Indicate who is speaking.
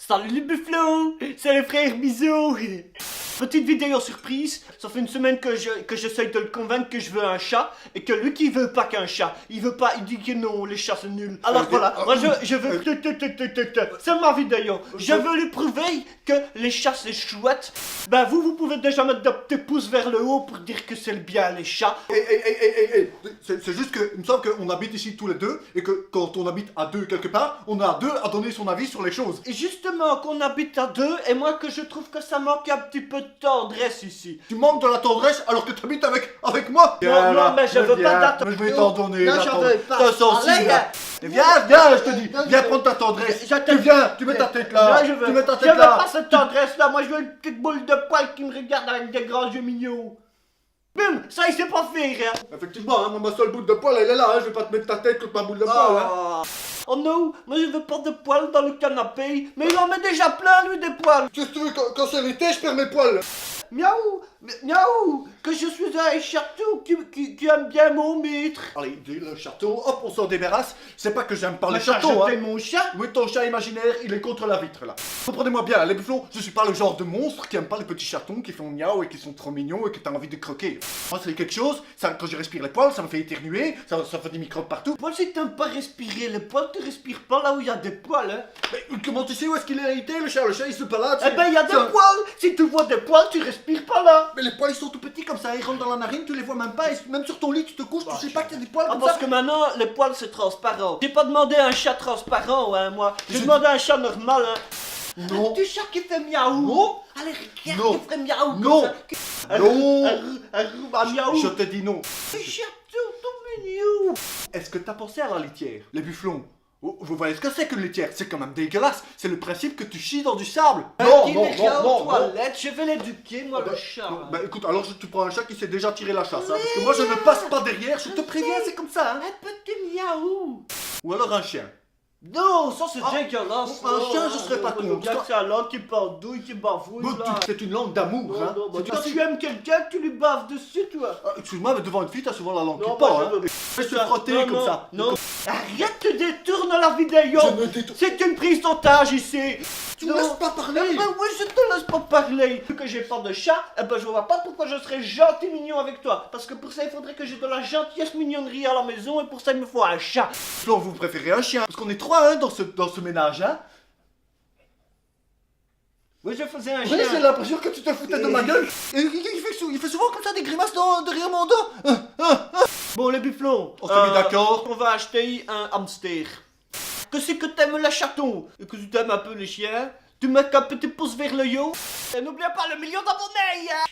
Speaker 1: Salut les bufflons, c'est le frère Bisou. Petite vidéo surprise, ça fait une semaine que j'essaye de le convaincre que je veux un chat et que lui qui veut pas qu'un chat, il dit que non, les chats c'est nul. Alors voilà, moi je veux, c'est ma vidéo, je veux lui prouver que les chats c'est chouette. Ben vous pouvez déjà mettre des petits pouces vers le haut pour dire que c'est bien les chats.
Speaker 2: C'est juste que, il me semble qu'on habite ici tous les deux et que quand on habite à deux quelque part, on a à deux à donner son avis sur les choses.
Speaker 1: Et justement qu'on habite à deux et moi que je trouve que ça manque un petit peu de tendresse ici.
Speaker 2: Tu manques de la tendresse alors que tu habites avec moi.
Speaker 1: Non, mais je veux pas
Speaker 2: Mais je vais t'en donner.
Speaker 1: Non, j'en veux pas.
Speaker 2: T'es sensible. Viens, je te dis. Viens prendre ta tendresse. Tu viens, tu mets ta tête là.
Speaker 1: Non, je veux.
Speaker 2: Tu mets ta
Speaker 1: Je
Speaker 2: tête
Speaker 1: veux
Speaker 2: là.
Speaker 1: pas cette tendresse là. Moi, je veux une petite boule de poil qui me regarde avec des grands yeux mignons. Bim, ça il sait pas faire, hein.
Speaker 2: Effectivement, moi, ma seule boule de poil, elle est là. Je vais pas te mettre ta tête contre ma boule de poil. Hein.
Speaker 1: Oh non, moi je veux pas de poils dans le canapé. Mais il en met déjà plein, lui, des poils.
Speaker 2: Qu'est-ce que tu veux, quand c'est l'été, je perds mes poils.
Speaker 1: Miaou, miaou, que je suis un chatou qui aime bien mon maître.
Speaker 2: Allez, le château, hop, on s'en débarrasse. C'est pas que j'aime pas les
Speaker 1: Mais t'as
Speaker 2: châteaux,
Speaker 1: jeté
Speaker 2: hein.
Speaker 1: mon chat.
Speaker 2: Oui, ton chat imaginaire, il est contre la vitre, là. Comprenez-moi bien, les bufflons, je suis pas le genre de monstre qui aime pas les petits chatons qui font miaou et qui sont trop mignons et que t'as envie de croquer. Moi, c'est quelque chose, ça, quand je respire les poils, ça me fait éternuer, ça fait des microbes partout.
Speaker 1: Moi, si t'aimes pas respirer les poils, tu respires pas là où il y a des poils, hein.
Speaker 2: Mais comment tu sais où est-ce qu'il a été, le chat? Le chat, il se balade.
Speaker 1: Eh ben, il y a des poils. Si tu vois des poils, tu respires pas là.
Speaker 2: Mais les poils, ils sont tout petits comme ça, ils rentrent dans la narine, tu les vois même pas, et même sur ton lit, tu te couches, tu sais pas qu'il y a des poils
Speaker 1: Ah,
Speaker 2: comme
Speaker 1: parce
Speaker 2: ça.
Speaker 1: que maintenant, les poils, c'est transparent. J'ai pas demandé un chat transparent, hein, moi. J'ai demandé un chat normal, hein.
Speaker 2: Non.
Speaker 1: Un petit chat qui fait miaou.
Speaker 2: Non.
Speaker 1: Allez, regarde,
Speaker 2: Non.
Speaker 1: qui fait miaou.
Speaker 2: Non.
Speaker 1: Comme ça.
Speaker 2: Non.
Speaker 1: Un miaou.
Speaker 2: Je te dis non.
Speaker 1: Un chatou tout mignon.
Speaker 2: Est-ce que t'as pensé à la litière? Les bufflons. Vous voyez ce que c'est qu'une litière? C'est quand même dégueulasse. C'est le principe que tu chies dans du sable.
Speaker 1: Qu'il est déjà aux toilettes. Je vais l'éduquer, moi, le chat.
Speaker 2: Bah écoute, alors tu prends un chat qui s'est déjà tiré la chasse, hein, parce que moi je ne passe pas derrière, je te préviens, c'est comme ça, hein.
Speaker 1: Un petit miaou.
Speaker 2: Ou alors un chien.
Speaker 1: Non, ça c'est
Speaker 2: Ah,
Speaker 1: dégueulasse.
Speaker 2: un chien, je serais pas contre.
Speaker 1: Regarde, c'est un langue qui pendouille, qui bavouille,
Speaker 2: Bon,
Speaker 1: là.
Speaker 2: c'est une langue d'amour, hein.
Speaker 1: Non, bah,
Speaker 2: C'est
Speaker 1: quand
Speaker 2: facile.
Speaker 1: tu aimes quelqu'un, tu lui baves dessus, toi.
Speaker 2: Ah, excuse-moi, mais devant une fille, t'as souvent la langue
Speaker 1: Non,
Speaker 2: qui pend,
Speaker 1: moi,
Speaker 2: hein.
Speaker 1: je veux-
Speaker 2: Je vais se frotter
Speaker 1: Non,
Speaker 2: comme
Speaker 1: non,
Speaker 2: ça.
Speaker 1: Non. Arrête, tu détournes la vidéo.
Speaker 2: Je me détourne.
Speaker 1: C'est une prise d'otage ici.
Speaker 2: Tu me laisses pas parler.
Speaker 1: Eh ben oui, je te laisse pas parler. Vu que j'ai pas de chat, eh ben je vois pas pourquoi je serais gentil mignon avec toi. Parce que pour ça, il faudrait que j'ai de la gentillesse mignonnerie à la maison et pour ça, il me faut un chat.
Speaker 2: Donc vous préférez un chien, parce qu'on est trois, hein, dans ce ménage, hein.
Speaker 1: Oui, je faisais un
Speaker 2: Oui,
Speaker 1: chien.
Speaker 2: j'ai l'impression que tu te foutais de ma gueule. Et il fait souvent comme ça des grimaces derrière mon dos.
Speaker 1: Bon, les bufflons.
Speaker 2: On s'est mis d'accord.
Speaker 1: On va acheter un hamster. Que c'est que t'aimes les chatons et que tu t'aimes un peu les chiens, tu mets un petit pouce vers le haut. Et n'oublie pas le million d'abonnés, hein.